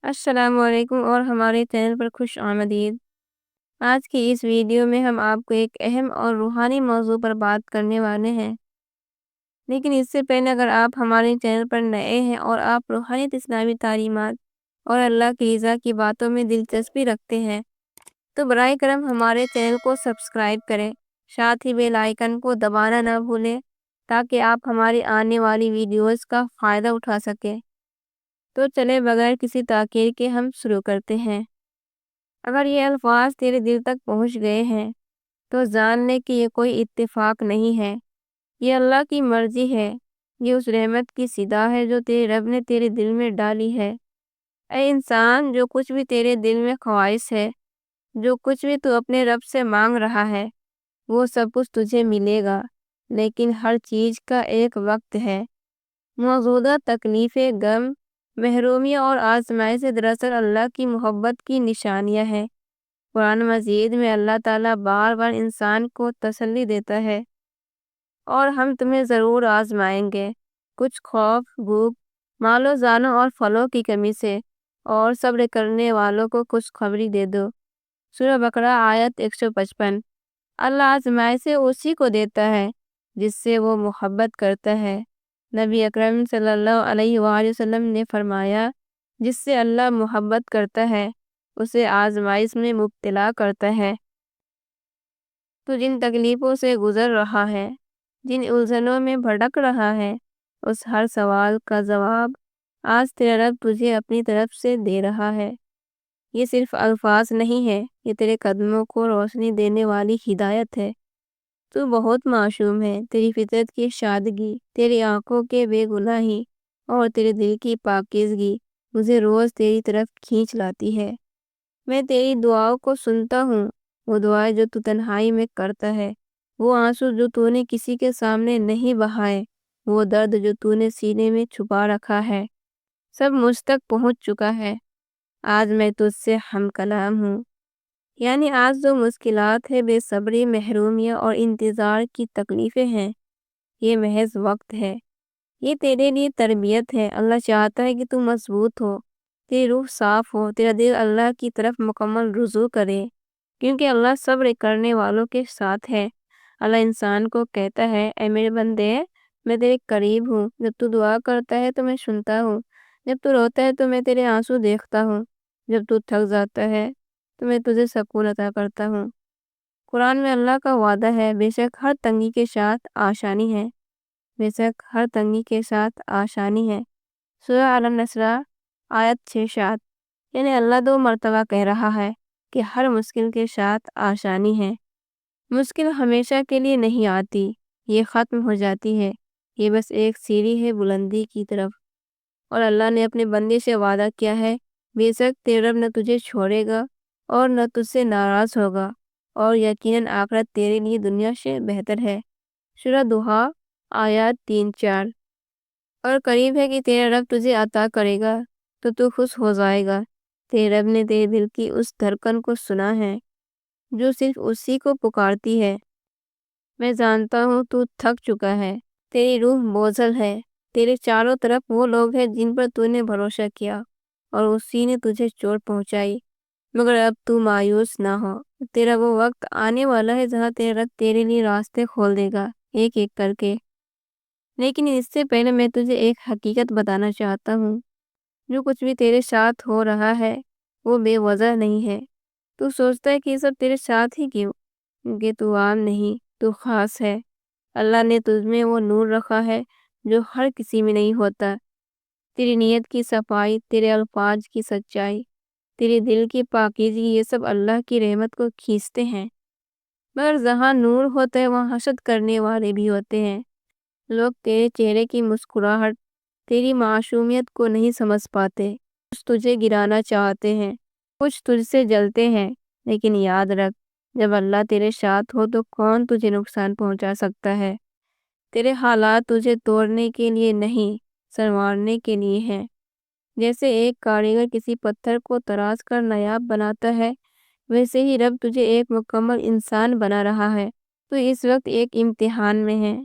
السلام علیکم اور ہمارے چینل پر خوش آمدید۔ آج کی اس ویڈیو میں ہم آپ کو ایک اہم اور روحانی موضوع پر بات کرنے والے ہیں، لیکن اس سے پہلے اگر آپ ہمارے چینل پر نئے ہیں اور آپ روحانی اسلامی تعلیمات اور اللہ کی رضا کی باتوں میں دلچسپی رکھتے ہیں تو براہ کرم ہمارے چینل کو سبسکرائب کریں، ساتھ ہی بیل آئیکن کو دبانا نہ بھولیں تاکہ آپ ہماری آنے والی ویڈیوز کا فائدہ اٹھا سکیں۔ تو چلے بغیر کسی تاخیر کے ہم شروع کرتے ہیں۔ اگر یہ الفاظ تیرے دل تک پہنچ گئے ہیں تو جان لے کہ یہ کوئی اتفاق نہیں ہے، یہ اللہ کی مرضی ہے، یہ اس رحمت کی صدا ہے جو تیرے رب نے تیرے دل میں ڈالی ہے۔ اے انسان، جو کچھ بھی تیرے دل میں خواہش ہے، جو کچھ بھی تو اپنے رب سے مانگ رہا ہے، وہ سب کچھ تجھے ملے گا، لیکن ہر چیز کا ایک وقت ہے۔ موجودہ تکلیفیں، غم، محرومیاں اور آزمائشیں دراصل اللہ کی محبت کی نشانیاں ہیں۔ قرآن مجید میں اللہ تعالیٰ بار بار انسان کو تسلی دیتا ہے، اور ہم تمہیں ضرور آزمائیں گے، کچھ خوف، بھوک، مال و جانوں اور پھلوں کی کمی سے، اور صبر کرنے والوں کو خوشخبری دے دو۔ سورہ بقرہ آیت 155۔ اللہ آزمائشیں اسی کو دیتا ہے جس سے وہ محبت کرتا ہے۔ نبی اکرم صلی اللہ علیہ وآلہ وسلم نے فرمایا، جس سے اللہ محبت کرتا ہے اسے آزمائش میں مبتلا کرتا ہے۔ تو جن تکلیفوں سے گزر رہا ہے، جن الجھنوں میں بھٹک رہا ہے، اس ہر سوال کا جواب آج تیرا رب تجھے اپنی طرف سے دے رہا ہے۔ یہ صرف الفاظ نہیں ہے، یہ تیرے قدموں کو روشنی دینے والی ہدایت ہے۔ تو بہت معصوم ہے، تیری فطرت کی سادگی، تیری آنکھوں کے بے گناہی اور تیرے دل کی پاکیزگی مجھے روز تیری طرف کھینچ لاتی ہے۔ میں تیری دعاؤں کو سنتا ہوں، وہ دعائیں جو تو تنہائی میں کرتا ہے، وہ آنسو جو تو نے کسی کے سامنے نہیں بہائے، وہ درد جو تو نے سینے میں چھپا رکھا ہے، سب مجھ تک پہنچ چکا ہے۔ آج میں تجھ سے ہم کلام ہوں، یعنی آج جو مشکلات ہے، بے صبری، محرومیاں اور انتظار کی تکلیفیں ہیں، یہ محض وقت ہے، یہ تیرے لیے تربیت ہے۔ اللہ چاہتا ہے کہ تو مضبوط ہو، تیری روح صاف ہو، تیرا دل اللہ کی طرف مکمل رجوع کرے، کیونکہ اللہ صبر کرنے والوں کے ساتھ ہے۔ اللہ انسان کو کہتا ہے، اے میرے بندے، میں تیرے قریب ہوں، جب تو دعا کرتا ہے تو میں سنتا ہوں، جب تو روتا ہے تو میں تیرے آنسو دیکھتا ہوں، جب تو تھک جاتا ہے تو میں تجھے سکون عطا کرتا ہوں۔ قرآن میں اللہ کا وعدہ ہے، بے شک ہر تنگی کے ساتھ آسانی ہے، بے شک ہر تنگی کے ساتھ آسانی ہے۔ سورہ النصر آیت 6، یعنی اللہ 2 مرتبہ کہہ رہا ہے کہ ہر مشکل کے ساتھ آسانی ہے۔ مشکل ہمیشہ کے لیے نہیں آتی، یہ ختم ہو جاتی ہے، یہ بس ایک سیڑھی ہے بلندی کی طرف۔ اور اللہ نے اپنے بندے سے وعدہ کیا ہے، بے شک تیرا رب نہ تجھے چھوڑے گا اور نہ تجھ سے ناراض ہوگا، اور یقیناً آخرت تیرے لیے دنیا سے بہتر ہے۔ سورہ دوحہ آیات 3-4۔ اور قریب ہے کہ تیرا رب تجھے عطا کرے گا تو خوش ہو جائے گا۔ تیرے رب نے تیرے دل کی اس دھڑکن کو سنا ہے جو صرف اسی کو پکارتی ہے۔ میں جانتا ہوں تو تھک چکا ہے، تیری روح بوجھل ہے، تیرے چاروں طرف وہ لوگ ہیں جن پر تو نے بھروسہ کیا اور اسی نے تجھے چوٹ پہنچائی، مگر اب تو مایوس نہ ہو، تیرا وہ وقت آنے والا ہے جہاں تیرا رب تیرے لیے راستے کھول دے گا، ایک ایک کر کے۔ لیکن اس سے پہلے میں تجھے ایک حقیقت بتانا چاہتا ہوں، جو کچھ بھی تیرے ساتھ ہو رہا ہے وہ بے وجہ نہیں ہے۔ تو سوچتا ہے کہ یہ سب تیرے ساتھ ہی کیوں؟ کیونکہ تو عام نہیں، تو خاص ہے۔ اللہ نے تجھ میں وہ نور رکھا ہے جو ہر کسی میں نہیں ہوتا۔ تیری نیت کی صفائی، تیرے الفاظ کی سچائی، تیرے دل کی پاکیزگی، یہ سب اللہ کی رحمت کو کھینچتے ہیں۔ مگر جہاں نور ہوتا ہے وہاں حسد کرنے والے بھی ہوتے ہیں۔ لوگ تیرے چہرے کی مسکراہٹ، تیری معصومیت کو نہیں سمجھ پاتے، کچھ تجھے گرانا چاہتے ہیں، کچھ تجھ سے جلتے ہیں، لیکن یاد رکھ، جب اللہ تیرے ساتھ ہو تو کون تجھے نقصان پہنچا سکتا ہے؟ تیرے حالات تجھے توڑنے کے لیے نہیں، سنوارنے کے لیے ہیں۔ جیسے ایک کاریگر کسی پتھر کو تراش کر نایاب بناتا ہے، ویسے ہی رب تجھے ایک مکمل انسان بنا رہا ہے۔ تو اس وقت ایک امتحان میں ہے،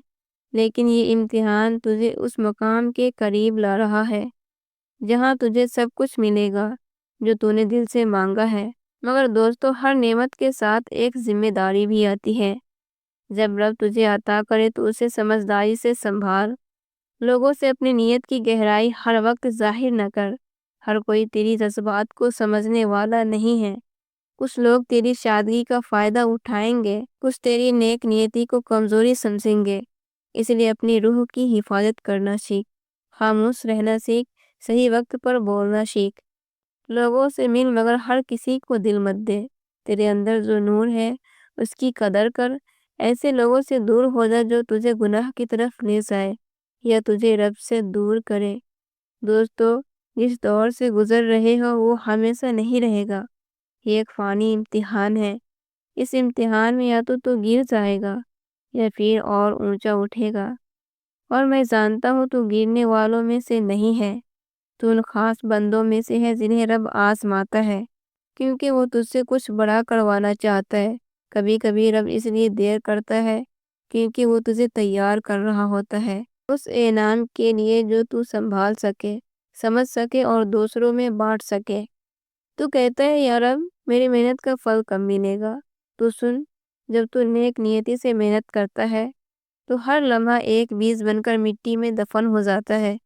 لیکن یہ امتحان تجھے اس مقام کے قریب لا رہا ہے جہاں تجھے سب کچھ ملے گا۔ جو تو نے دل سے مانگا ہے۔ مگر دوستو، ہر نعمت کے ساتھ ایک ذمہ داری بھی آتی ہے۔ جب رب تجھے عطا کرے تو اسے سمجھداری سے سنبھال۔ لوگوں سے اپنی نیت کی گہرائی ہر وقت ظاہر نہ کر۔ ہر کوئی تیری جذبات کو سمجھنے والا نہیں ہے۔ کچھ لوگ تیری شادی کا فائدہ اٹھائیں گے، کچھ تیری نیک نیتی کو کمزوری سمجھیں گے۔ اس لیے اپنی روح کی حفاظت کرنا سیکھ، خاموش رہنا سیکھ، صحیح وقت پر بولنا سیکھ۔ لوگوں سے مل مگر ہر کسی کو دل مت دے۔ تیرے اندر جو نور ہے اس کی قدر کر۔ ایسے لوگوں سے دور ہو جا جو تجھے گناہ کی طرف لے جائے یا تجھے رب سے دور کرے۔ دوستو، جس دور سے گزر رہے ہو وہ ہمیشہ نہیں رہے گا۔ یہ ایک فانی امتحان ہے۔ اس امتحان میں یا تو گر جائے گا یا پھر اور اونچا اٹھے گا۔ اور میں جانتا ہوں تو گرنے والوں میں سے نہیں ہے، تو ان خاص بندوں میں سے ہے جنہیں رب آزماتا ہے، کیونکہ وہ تجھ سے کچھ بڑا کروانا چاہتا ہے۔ کبھی کبھی رب اس لیے دیر کرتا ہے کیونکہ وہ تجھے تیار کر رہا ہوتا ہے اس انعام کے لیے جو تو سنبھال سکے، سمجھ سکے اور دوسروں میں بانٹ سکے۔ تو کہتا ہے یا رب میری محنت کا پھل کب ملے گا؟ تو سن، جب تو نیک نیتی سے محنت کرتا ہے تو ہر لمحہ ایک بیج بن کر مٹی میں دفن ہو جاتا ہے۔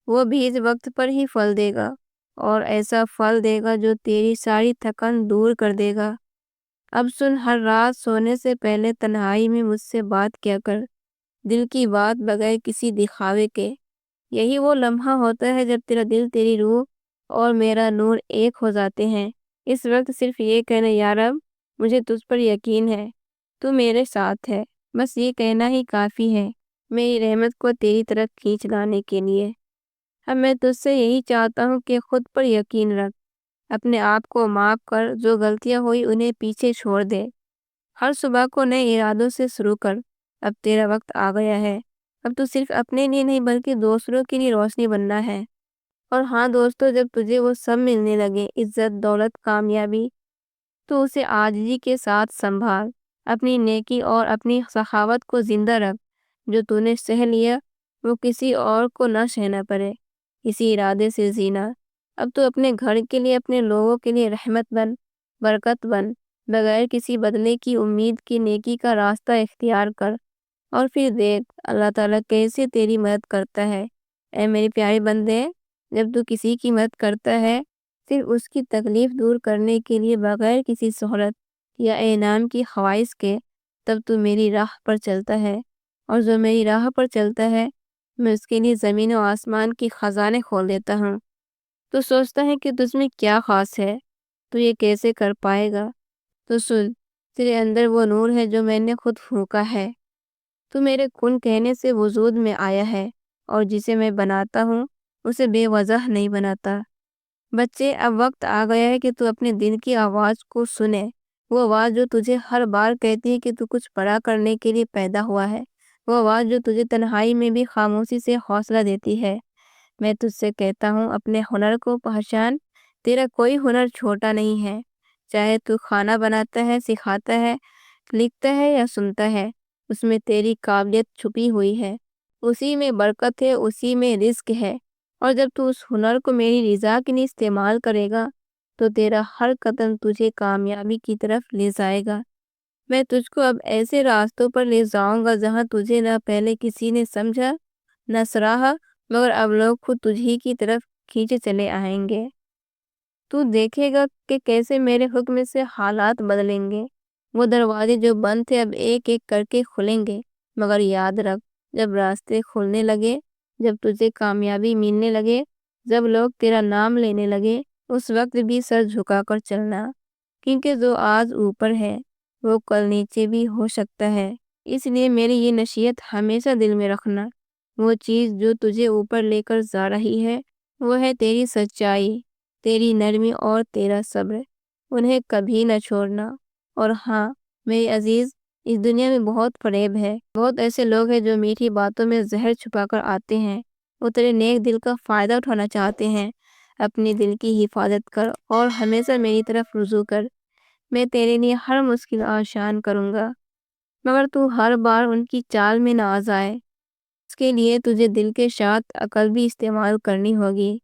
وہ بیج وقت پر ہی پھل دے گا، اور ایسا پھل دے گا جو تیری ساری تھکن دور کر دے گا۔ اب سن، ہر رات سونے سے پہلے تنہائی میں مجھ سے بات کیا کر، دل کی بات بغیر کسی دکھاوے کے۔ یہی وہ لمحہ ہوتا ہے جب تیرا دل، تیری روح اور میرا نور ایک ہو جاتے ہیں۔ اس وقت صرف یہ کہنا یا رب مجھے تجھ پر یقین ہے، تو میرے ساتھ ہے، بس یہ کہنا ہی کافی ہے میری رحمت کو تیری طرف کھینچ لانے کے لیے۔ اب میں تجھ سے یہی چاہتا ہوں کہ خود پر یقین رکھ، اپنے آپ کو معاف کر، جو غلطیاں ہوئی انہیں پیچھے چھوڑ دے۔ ہر صبح کو نئے ارادوں سے شروع کر۔ اب تیرا وقت آ گیا ہے، اب تو صرف اپنے لیے نہیں بلکہ دوسروں کے لیے روشنی بننا ہے۔ اور ہاں دوستو، جب تجھے وہ سب ملنے لگے، عزت، دولت، کامیابی، تو اسے عاجزی کے ساتھ سنبھال۔ اپنی نیکی اور اپنی سخاوت کو زندہ رکھ۔ جو تو نے سہ لیا وہ کسی اور کو نہ سہنا پڑے۔ اسی ارادے سے جینا۔ اب تو اپنے گھر کے لیے، اپنے لوگوں کے لیے رحمت بن، برکت بن، بغیر کسی بدلے کی امید کی نیکی کا راستہ اختیار کر، اور پھر دیکھ اللہ تعالیٰ کیسے تیری مدد کرتا ہے۔ اے میرے پیارے بندے، جب تو کسی کی مدد کرتا ہے صرف اس کی تکلیف دور کرنے کے لیے، بغیر کسی سہولت یا انعام کی خواہش کے، تب تو میری راہ پر چلتا ہے۔ اور جو میری راہ پر چلتا ہے میں اس کے لیے زمین و آسمان کی خزانے کھول دیتا ہوں۔ تو سوچتا ہے کہ تجھ میں کیا خاص ہے، تو یہ کیسے کر پائے گا؟ تو سن، تیرے اندر وہ نور ہے جو میں نے خود پھونکا ہے۔ تو میرے کن کہنے سے وجود میں آیا ہے، اور جسے میں بناتا ہوں اسے بے وجہ نہیں بناتا۔ بچے، اب وقت آ گیا ہے کہ تو اپنے دل کی آواز کو سنے، وہ آواز جو تجھے ہر بار کہتی ہے کہ تو کچھ بڑا کرنے کے لیے پیدا ہوا ہے، وہ آواز جو تجھے تنہائی میں بھی خاموشی سے حوصلہ دیتی ہے۔ میں تجھ سے کہتا ہوں اپنے ہنر کو پہچان۔ تیرا کوئی ہنر چھوٹا نہیں ہے، چاہے تو کھانا بناتا ہے، سکھاتا ہے، لکھتا ہے یا سنتا ہے، اس میں تیری قابلیت چھپی ہوئی ہے، اسی میں برکت ہے، اسی میں رزق ہے۔ اور جب تو اس ہنر کو میری رضا کے لیے استعمال کرے گا تو تیرا ہر قدم تجھے کامیابی کی طرف لے جائے گا۔ میں تجھ کو اب ایسے راستوں پر لے جاؤں گا جہاں تجھے نہ پہلے کسی نے سمجھا نہ سراہا، مگر اب لوگ خود تجھی کی طرف کھینچے چلے آئیں گے۔ تو دیکھے گا کہ کیسے میرے حکم سے حالات بدلیں گے۔ وہ دروازے جو بند تھے اب ایک ایک کر کے کھلیں گے۔ مگر یاد رکھ، جب راستے کھلنے لگے، جب تجھے کامیابی ملنے لگے، جب لوگ تیرا نام لینے لگے، اس وقت بھی سر جھکا کر چلنا، کیونکہ جو آج اوپر ہے وہ کل نیچے بھی ہو سکتا ہے۔ اس لیے میری یہ نصیحت ہمیشہ دل میں رکھنا، وہ چیز جو تجھے اوپر لے کر جا رہی ہے وہ ہے تیری سچائی، تیری نرمی اور تیرا صبر، انہیں کبھی نہ چھوڑنا۔ اور ہاں میری عزیز، اس دنیا میں بہت فریب ہے، بہت ایسے لوگ ہیں جو میٹھی باتوں میں زہر چھپا کر آتے ہیں، وہ تیرے نیک دل کا فائدہ اٹھانا چاہتے ہیں۔ اپنے دل کی حفاظت کر اور ہمیشہ میری طرف رجوع کر، میں تیرے لیے ہر مشکل آسان کروں گا، مگر تو ہر بار ان کی چال میں نہ آ جائے۔ اس کے لیے تجھے دل کے ساتھ عقل بھی استعمال کرنی ہوگی۔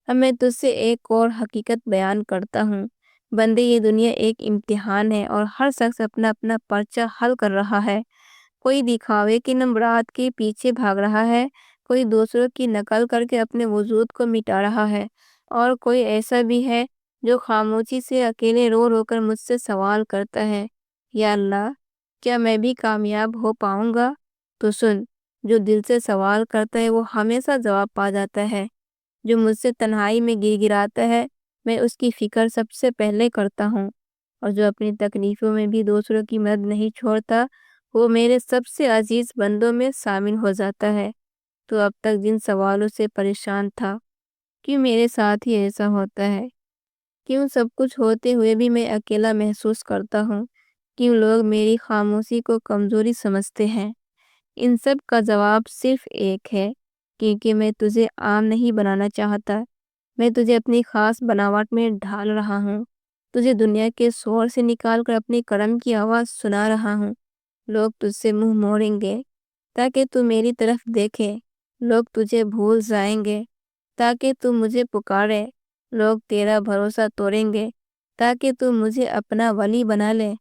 اب میں تجھ سے ایک اور حقیقت بیان کرتا ہوں۔ بندے، یہ دنیا ایک امتحان ہے اور ہر شخص اپنا اپنا پرچہ حل کر رہا ہے۔ کوئی دکھاوے کے نمبرات کے پیچھے بھاگ رہا ہے، کوئی دوسروں کی نقل کر کے اپنے وجود کو مٹا رہا ہے، اور کوئی ایسا بھی ہے جو خاموشی سے اکیلے رو رو کر مجھ سے سوال کرتا ہے، یا اللہ، کیا میں بھی کامیاب ہو پاؤں گا؟ تو سن، جو دل سے سوال کرتا ہے وہ ہمیشہ جواب پا جاتا ہے۔ جو مجھ سے تنہائی میں گر گراتا ہے، میں اس کی فکر سب سے پہلے کرتا ہوں، اور جو اپنی تکلیفوں میں بھی دوسروں کی مدد نہیں چھوڑتا، وہ میرے سب سے عزیز بندوں میں شامل ہو جاتا ہے۔ تو اب تک جن سوالوں سے پریشان تھا، کیوں میرے ساتھ ہی ایسا ہوتا ہے؟ کیوں سب کچھ ہوتے ہوئے بھی میں اکیلا محسوس کرتا ہوں؟ کیوں لوگ میری خاموشی کو کمزوری سمجھتے ہیں؟ ان سب کا جواب صرف ایک ہے، کیونکہ میں تجھے عام نہیں بنانا چاہتا، میں تجھے اپنی خاص بناوٹ میں ڈھال رہا ہوں، تجھے دنیا کے شور سے نکال کر اپنی کرم کی آواز سنا رہا ہوں۔ لوگ تجھ سے منہ موڑیں گے تاکہ تو میری طرف دیکھے، لوگ تجھے بھول جائیں گے تاکہ تو مجھے پکارے، لوگ تیرا بھروسہ توڑیں گے تاکہ تو مجھے اپنا ولی بنا لے۔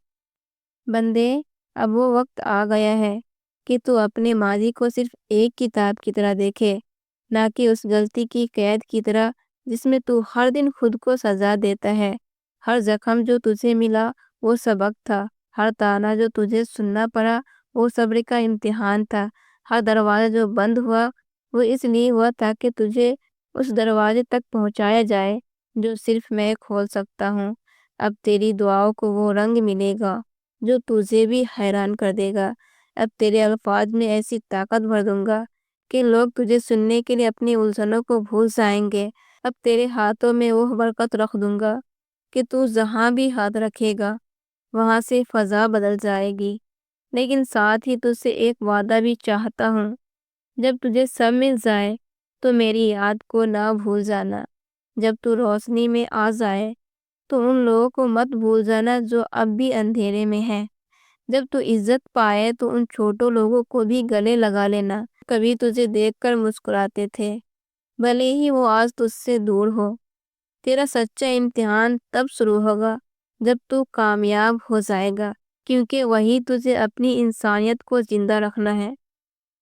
بندے، اب وہ وقت آ گیا ہے کہ تو اپنے ماضی کو صرف ایک کتاب کی طرح دیکھے، نہ کہ اس غلطی کی قید کی طرح جس میں تو ہر دن خود کو سزا دیتا ہے۔ ہر زخم جو تجھے ملا وہ سبق تھا، ہر تانا جو تجھے سننا پڑا وہ صبر کا امتحان تھا، ہر دروازہ جو بند ہوا وہ اس لیے ہوا تاکہ تجھے اس دروازے تک پہنچایا جائے جو صرف میں کھول سکتا ہوں۔ اب تیری دعاؤں کو وہ رنگ ملے گا جو تجھے بھی حیران کر دے گا۔ اب تیرے الفاظ میں ایسی طاقت بھر دوں گا کہ لوگ تجھے سننے کے لیے اپنی الجھنوں کو بھول جائیں گے۔ اب تیرے ہاتھوں میں وہ برکت رکھ دوں گا کہ تو جہاں بھی ہاتھ رکھے گا وہاں سے فضا بدل جائے گی۔ لیکن ساتھ ہی تجھ سے ایک وعدہ بھی چاہتا ہوں، جب تجھے سب مل جائے تو میری یاد کو نہ بھول جانا۔ جب تو روشنی میں آ جائے تو ان لوگوں کو مت بھول جانا جو اب بھی اندھیرے میں ہیں۔ جب تو عزت پائے تو ان چھوٹوں لوگوں کو بھی گلے لگا لینا، کبھی تجھے دیکھ کر مسکراتے تھے، بھلے ہی وہ آج تجھ سے دور ہو۔ تیرا سچا امتحان تب شروع ہوگا جب تو کامیاب ہو جائے گا، کیونکہ وہی تجھے اپنی انسانیت کو زندہ رکھنا ہے۔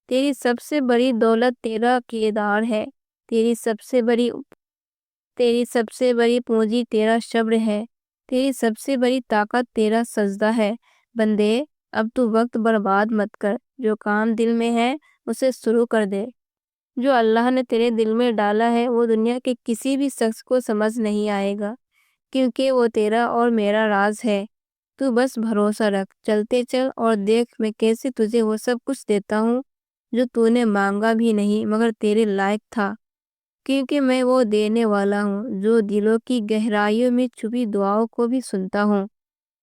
تیری سب سے بڑی دولت تیرا کردار ہے، تیری سب سے بڑی پونجی تیرا صبر ہے، تیری سب سے بڑی طاقت تیرا سجدہ ہے۔ بندے، اب تو وقت برباد مت کر، جو کام دل میں ہے اسے شروع کر دے۔ جو اللہ نے تیرے دل میں ڈالا ہے وہ دنیا کے کسی بھی شخص کو سمجھ نہیں آئے گا، کیونکہ وہ تیرا اور میرا راز ہے۔ تو بس بھروسہ رکھ، چلتے چل اور دیکھ میں کیسے تجھے وہ سب کچھ دیتا ہوں جو تو نے مانگا بھی نہیں مگر تیرے لائق تھا، کیونکہ میں وہ دینے والا ہوں جو دلوں کی گہرائیوں میں چھپی دعاؤں کو بھی سنتا ہوں۔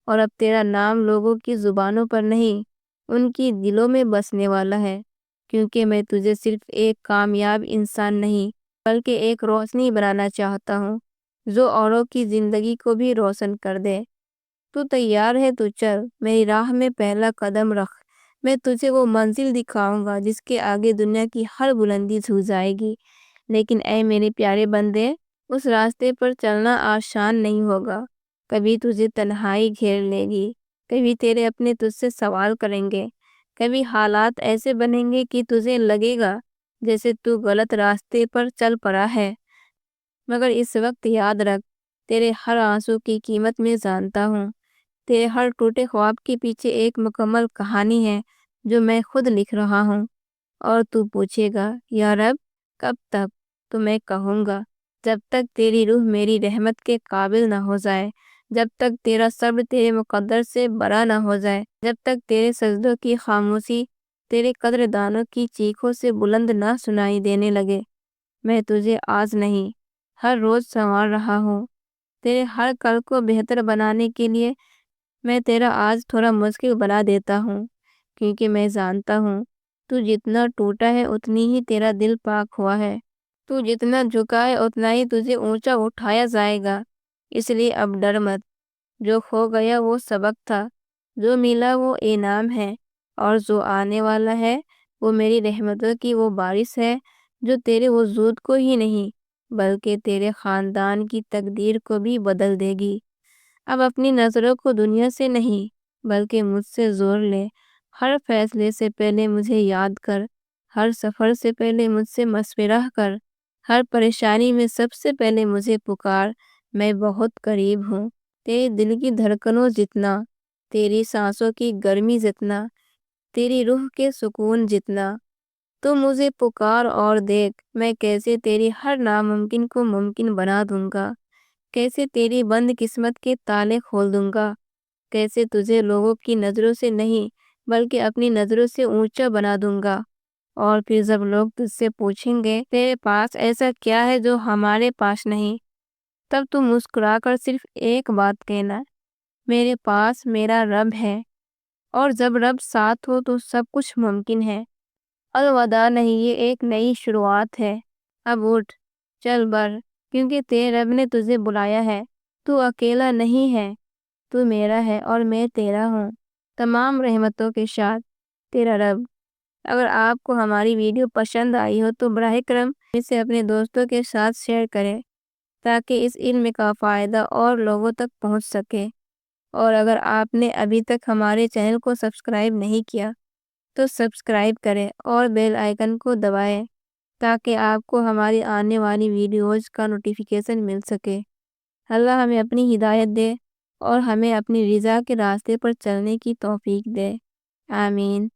اور اب تیرا نام لوگوں کی زبانوں پر نہیں، ان کی دلوں میں بسنے والا ہے، کیونکہ میں تجھے صرف ایک کامیاب انسان نہیں بلکہ ایک روشنی بنانا چاہتا ہوں جو اوروں کی زندگی کو بھی روشن کر دے۔ تو تیار ہے تو چل، میری راہ میں پہلا قدم رکھ، میں تجھے وہ منزل دکھاؤں گا جس کے آگے دنیا کی ہر بلندی جھک جائے گی۔ لیکن اے میرے پیارے بندے، اس راستے پر چلنا آسان نہیں ہوگا۔ کبھی تجھے تنہائی گھیر لے گی، کبھی تیرے اپنے تجھ سے سوال کریں گے، کبھی حالات ایسے بنیں گے کہ تجھے لگے گا جیسے تو غلط راستے پر چل پڑا ہے۔ مگر اس وقت یاد رکھ، تیرے ہر آنسو کی قیمت میں جانتا ہوں، تیرے ہر ٹوٹے خواب کے پیچھے ایک مکمل کہانی ہے جو میں خود لکھ رہا ہوں۔ اور تو پوچھے گا، یا رب، کب تک؟ تو میں کہوں گا، جب تک تیری روح میری رحمت کے قابل نہ ہو جائے، جب تک تیرا صبر تیرے مقدر سے بڑا نہ ہو جائے، جب تک تیرے سجدوں کی خاموشی تیرے قدردانوں کی چیخوں سے بلند نہ سنائی دینے لگے۔ میں تجھے آج نہیں، ہر روز سنوار رہا ہوں، تیرے ہر کل کو بہتر بنانے کے لیے۔ میں تیرا آج تھوڑا مشکل بنا دیتا ہوں، کیونکہ میں جانتا ہوں تو جتنا ٹوٹا ہے اتنی ہی تیرا دل پاک ہوا ہے، تو جتنا جھکا ہے اتنا ہی تجھے اونچا اٹھایا جائے گا۔ اس لیے اب ڈر مت، جو کھو گیا وہ سبق تھا، جو ملا وہ انعام ہے، اور جو آنے والا ہے وہ میری رحمتوں کی وہ بارش ہے جو تیرے وجود کو ہی نہیں بلکہ تیرے خاندان کی تقدیر کو بھی بدل دے گی۔ اب اپنی نظروں کو دنیا سے نہیں بلکہ مجھ سے زور لے۔ ہر فیصلے سے پہلے مجھے یاد کر، ہر سفر سے پہلے مجھ سے مشورہ کر، ہر پریشانی میں سب سے پہلے مجھے پکار۔ میں بہت قریب ہوں، تیرے دل کی دھڑکنوں جتنا، تیری سانسوں کی گرمی جتنا، تیری روح کے سکون جتنا۔ تو مجھے پکار اور دیکھ میں کیسے تیری ہر ناممکن کو ممکن بنا دوں گا، کیسے تیری بند قسمت کے تالے کھول دوں گا، کیسے تجھے لوگوں کی نظروں سے نہیں بلکہ اپنی نظروں سے اونچا بنا دوں گا۔ اور پھر جب لوگ تجھ سے پوچھیں گے تیرے پاس ایسا کیا ہے جو ہمارے پاس نہیں، تب تو مسکرا کر صرف ایک بات کہنا، میرے پاس میرا رب ہے، اور جب رب ساتھ ہو تو سب کچھ ممکن ہے۔ الوداع نہیں، یہ ایک نئی شروعات ہے۔ اب اٹھ، چل بڑھ، کیونکہ تیرے رب نے تجھے بلایا ہے۔ تو اکیلا نہیں ہے، تو میرا ہے اور میں تیرا ہوں۔ تمام رحمتوں کے ساتھ تیرا رب۔ اگر آپ کو ہماری ویڈیو پسند آئی ہو تو براہ کرم اسے اپنے دوستوں کے ساتھ شیئر کریں تاکہ اس علم کا فائدہ اور لوگوں تک پہنچ سکے۔ اور اگر آپ نے ابھی تک ہمارے چینل کو سبسکرائب نہیں کیا تو سبسکرائب کریں اور بیل آئیکن کو دبائیں تاکہ آپ کو ہماری آنے والی ویڈیوز کا نوٹیفیکیشن مل سکے۔ اللہ ہمیں اپنی ہدایت دے اور ہمیں اپنی رضا کے راستے پر چلنے کی توفیق دے۔ آمین۔